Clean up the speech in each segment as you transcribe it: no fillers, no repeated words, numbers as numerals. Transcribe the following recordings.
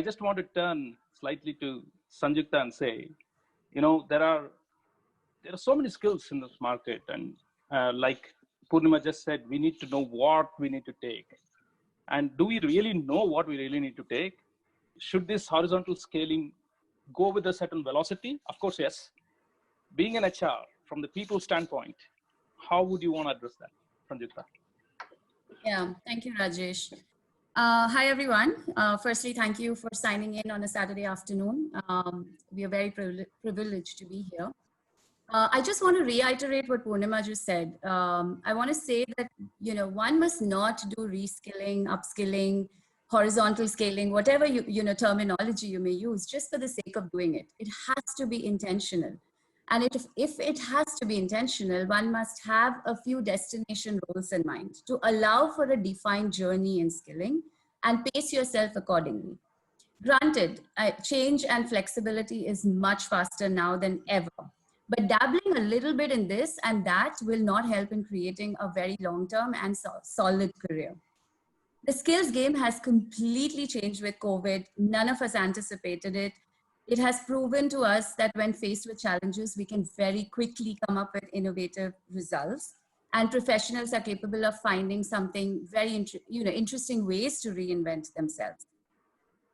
I just want to turn slightly to Sanjukta and say, there are so many skills in this market, and like Purnima just said, we need to know what we need to take. And do we really know what we really need to take? Should this horizontal scaling go with a certain velocity? Of course, yes. Being an HR, from the people standpoint, how would you want to address that, Sanjukta? Yeah, thank you, Rajesh. Hi, everyone. Firstly, thank you for signing in on a Saturday afternoon. We are very privileged to be here. I just want to reiterate what Purnima just said. I want to say that, one must not do reskilling, upskilling, horizontal scaling, whatever terminology you may use, just for the sake of doing it. It has to be intentional. And if it has to be intentional, one must have a few destination roles in mind to allow for a defined journey in skilling and pace yourself accordingly. Granted, change and flexibility is much faster now than ever. But dabbling a little bit in this and that will not help in creating a very long-term and solid career. The skills game has completely changed with COVID. None of us anticipated it. It has proven to us that when faced with challenges, we can very quickly come up with innovative results. And professionals are capable of finding something very interesting ways to reinvent themselves.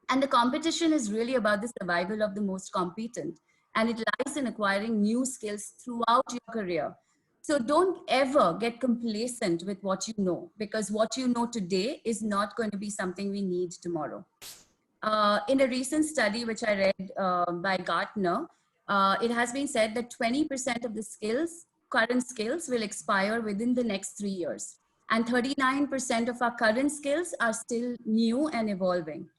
And the competition is really about the survival of the most competent. And it lies in acquiring new skills throughout your career. So don't ever get complacent with what you know, because what you know today is not going to be something we need tomorrow. In a recent study, which I read by Gartner, it has been said that 20% of the current skills will expire within the next 3 years. And 39% of our current skills are still new and evolving.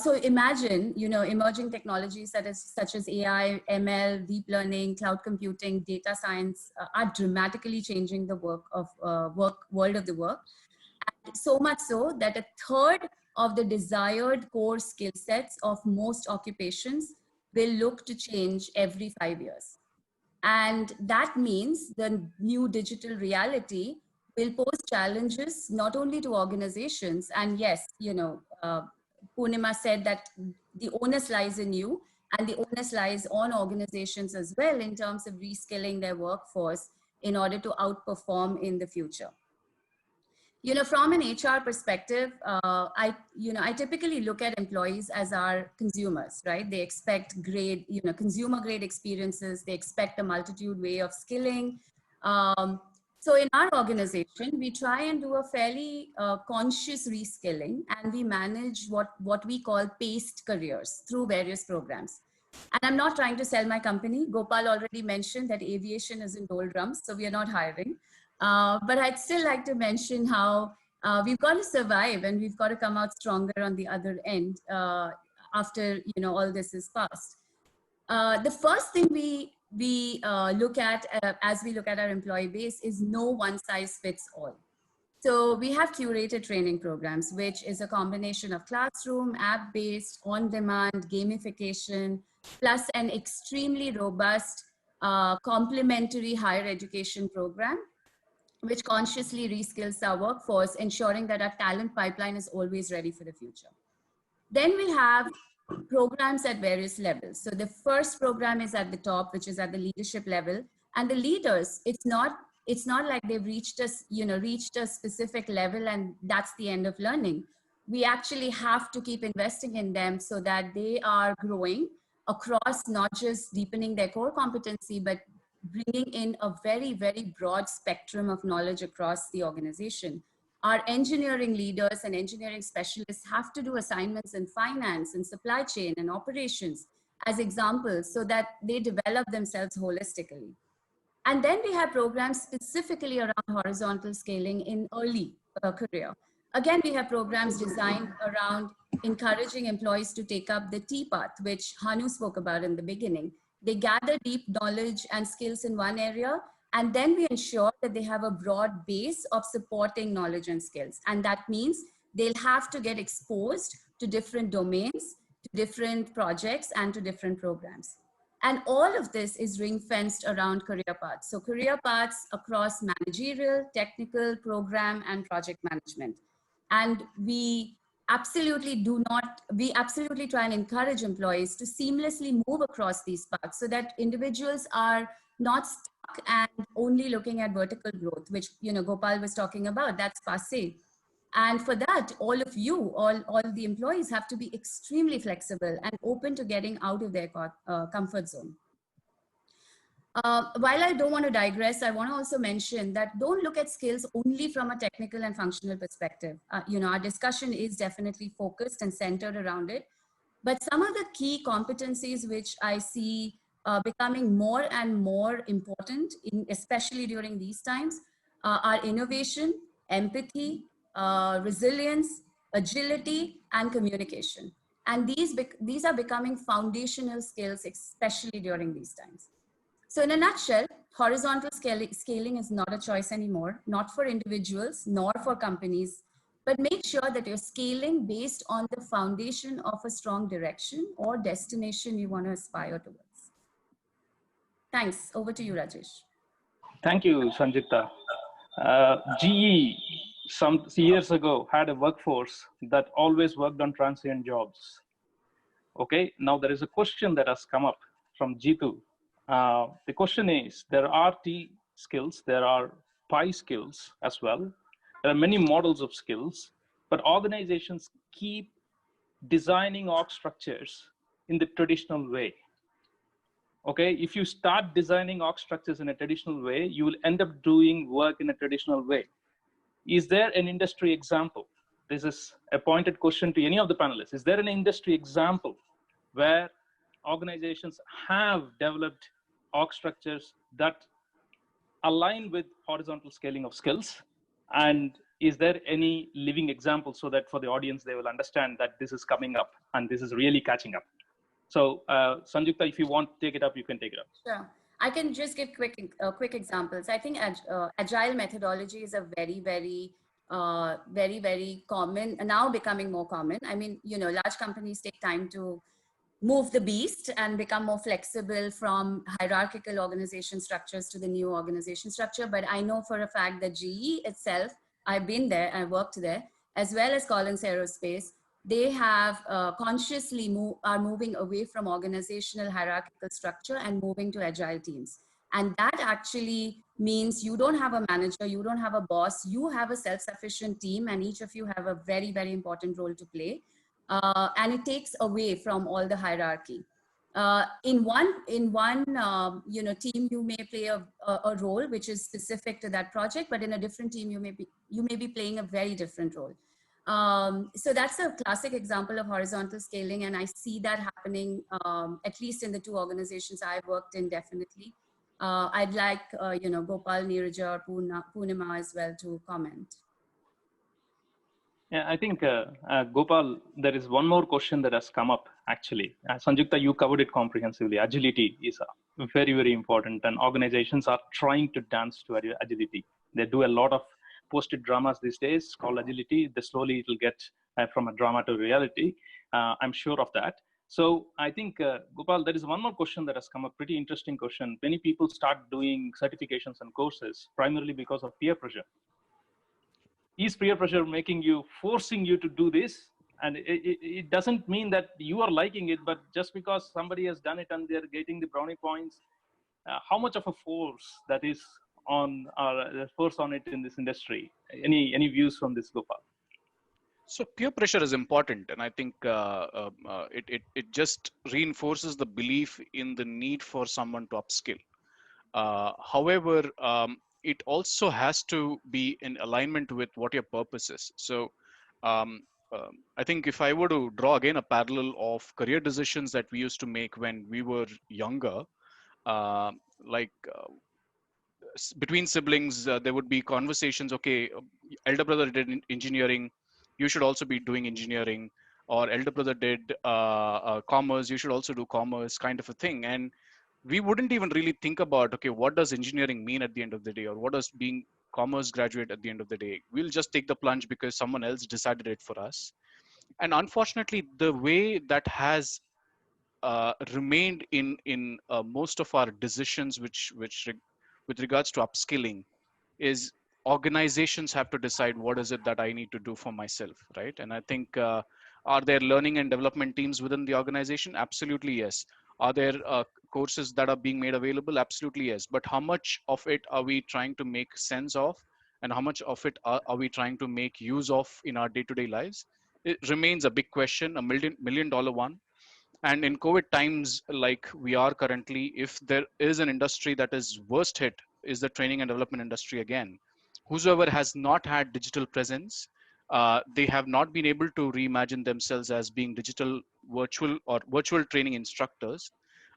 So imagine, emerging technologies such as AI, ML, deep learning, cloud computing, data science are dramatically changing the world of the work. And so much so that a third of the desired core skill sets of most occupations will look to change every 5 years. And that means the new digital reality will pose challenges not only to organizations, and yes, Purnima said that the onus lies in you, and the onus lies on organizations as well in terms of reskilling their workforce in order to outperform in the future. From an HR perspective, I typically look at employees as our consumers, right? They expect consumer grade experiences. They expect a multitude way of skilling. So in our organization, we try and do a fairly conscious reskilling, and we manage what we call paced careers through various programs. And I'm not trying to sell my company. Gopal already mentioned that aviation is in doldrums, so we are not hiring. But I'd still like to mention how we've got to survive, and we've got to come out stronger on the other end after all this is passed. The first thing we look at as we look at our employee base is no one size fits all. So we have curated training programs, which is a combination of classroom, app-based, on-demand, gamification, plus an extremely robust complementary higher education program, which consciously reskills our workforce, ensuring that our talent pipeline is always ready for the future. Then we have programs at various levels. So the first program is at the top, which is at the leadership level. And the leaders, it's not like they've reached a specific level and that's the end of learning. We actually have to keep investing in them so that they are growing across not just deepening their core competency, but bringing in a very, very broad spectrum of knowledge across the organization. Our engineering leaders and engineering specialists have to do assignments in finance and supply chain and operations as examples so that they develop themselves holistically. And then we have programs specifically around horizontal scaling in early career. Again, we have programs designed around encouraging employees to take up the T path, which Hanu spoke about in the beginning. They gather deep knowledge and skills in one area, and then we ensure that they have a broad base of supporting knowledge and skills. And that means they'll have to get exposed to different domains, to different projects, and to different programs. And all of this is ring-fenced around career paths. So career paths across managerial, technical, program, and project management. And we we absolutely try and encourage employees to seamlessly move across these paths so that individuals are not stuck and only looking at vertical growth, which, Gopal was talking about. That's passé. And for that, all of you, all the employees have to be extremely flexible and open to getting out of their comfort zone. While I don't want to digress, I want to also mention that don't look at skills only from a technical and functional perspective. Our discussion is definitely focused and centered around it. But some of the key competencies which I see becoming more and more important, especially during these times, are innovation, empathy, resilience, agility, and communication. And these are becoming foundational skills, especially during these times. So in a nutshell, horizontal scaling is not a choice anymore, not for individuals, nor for companies, but make sure that you're scaling based on the foundation of a strong direction or destination you want to aspire towards. Thanks. Over to you, Rajesh. Thank you, Sanjukta. GE some years ago had a workforce that always worked on transient jobs. Okay, now there is a question that has come up from Jitu. The question is, there are T skills, there are pi skills as well. There are many models of skills, but organizations keep designing org structures in the traditional way. Okay, if you start designing org structures in a traditional way, you will end up doing work in a traditional way. Is there an industry example? This is a pointed question to any of the panelists. Is there an industry example where organizations have developed org structures that align with horizontal scaling of skills? And is there any living example so that for the audience, they will understand that this is coming up and this is really catching up? So Sanjukta, if you want to take it up, you can take it up. Sure. I can just give quick examples. I think agile methodology is a very common, now becoming more common. I mean, large companies take time to move the beast and become more flexible from hierarchical organization structures to the new organization structure. But I know for a fact that GE itself, I've been there, I worked there, as well as Collins Aerospace, they have consciously are moving away from organizational hierarchical structure and moving to agile teams. And that actually means you don't have a manager, you don't have a boss, you have a self-sufficient team, and each of you have a very important role to play. And it takes away from all the hierarchy. In one team, you may play a role which is specific to that project, but in a different team, you may be playing a very different role. So that's a classic example of horizontal scaling, and I see that happening at least in the two organizations I've worked in. Definitely, I'd like Gopal, Neeraja, or Poonima as well to comment. Yeah, I think Gopal, there is one more question that has come up actually. Sanjukta, you covered it comprehensively. Agility is very important, and organizations are trying to dance to agility. They do a lot of posted dramas these days called agility. Slowly it will get from a drama to reality. I'm sure of that. So I think, Gopal, there is one more question that has come up, pretty interesting question. Many people start doing certifications and courses primarily because of peer pressure. Is peer pressure forcing you to do this? And it doesn't mean that you are liking it, but just because somebody has done it and they're getting the brownie points, how much of a force that is on force on it in this industry? Any views from this, Gopal? So peer pressure is important, and I think it just reinforces the belief in the need for someone to upskill. However, it also has to be in alignment with what your purpose is. So I think if I were to draw again a parallel of career decisions that we used to make when we were younger, like between siblings, there would be conversations. Okay, elder brother did engineering, you should also be doing engineering, or elder brother did commerce, you should also do commerce, kind of a thing. And we wouldn't even really think about, okay, what does engineering mean at the end of the day, or what does being commerce graduate at the end of the day? We'll just take the plunge because someone else decided it for us. And unfortunately, the way that has remained in most of our decisions, with regards to upskilling, is organizations have to decide what is it that I need to do for myself, right? And I think, are there learning and development teams within the organization? Absolutely yes. Are there courses that are being made available? Absolutely yes. But how much of it are we trying to make sense of, and how much of it are we trying to make use of in our day-to-day lives? It remains a big question, a million dollar one. And in COVID times, like we are currently, if there is an industry that is worst hit, is the training and development industry again. Whosoever has not had digital presence, they have not been able to reimagine themselves as being digital virtual or virtual training instructors,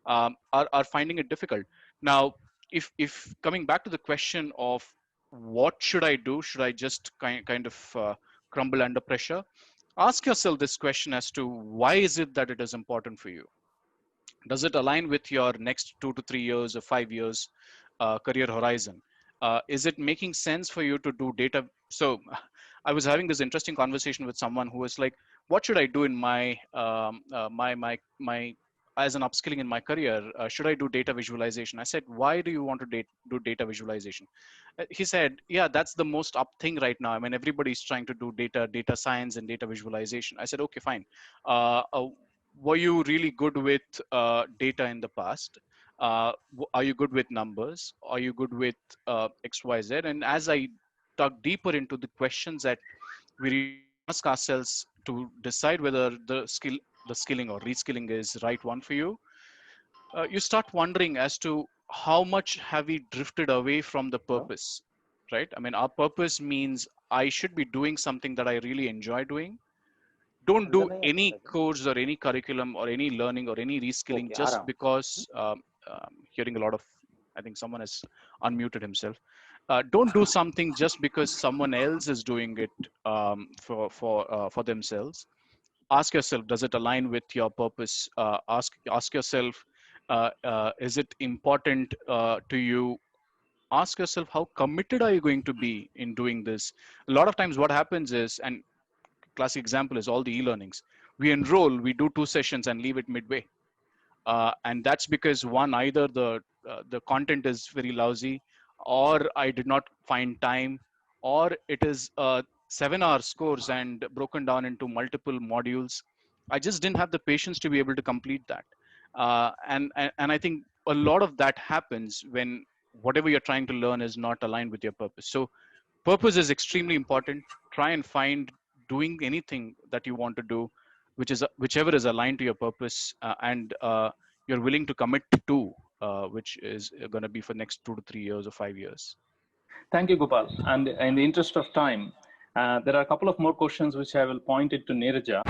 are finding it difficult. Now, if coming back to the question of what should I do, should I just kind of crumble under pressure? Ask yourself this question as to why is it that it is important for you? Does it align with your next 2 to 3 years or 5 years career horizon? Is it making sense for you to do data? So I was having this interesting conversation with someone who was like, what should I do in my as an upskilling in my career? Should I do data visualization? I said, why do you want to do data visualization? He said, yeah, that's the most up thing right now. I mean, everybody's trying to do data science and data visualization. I said, okay, fine. Were you really good with data in the past? Are you good with numbers? Are you good with XYZ? And as I dug deeper into the questions that we really need to ask ourselves to decide whether the skilling or reskilling is the right one for you, you start wondering as to how much have we drifted away from the purpose, right? I mean, our purpose means I should be doing something that I really enjoy doing. Don't do any course or any curriculum or any learning or any reskilling just because hearing a lot of, I think someone has unmuted himself. Don't do something just because someone else is doing it for themselves. Ask yourself, does it align with your purpose? Ask yourself, is it important to you? Ask yourself, how committed are you going to be in doing this? A lot of times what happens is, and classic example is all the e-learnings. We enroll, we do 2 sessions and leave it midway. And that's because one, either the content is very lousy, or I did not find time, or it is 7 hour course and broken down into multiple modules. I just didn't have the patience to be able to complete that. And I think a lot of that happens when whatever you're trying to learn is not aligned with your purpose. So purpose is extremely important. Try and find doing anything that you want to do, whichever is aligned to your purpose, and you're willing to commit to, which is going to be for next 2 to 3 years or 5 years. Thank you, Gopal. And in the interest of time, there are a couple of more questions which I will point it to Neeraja.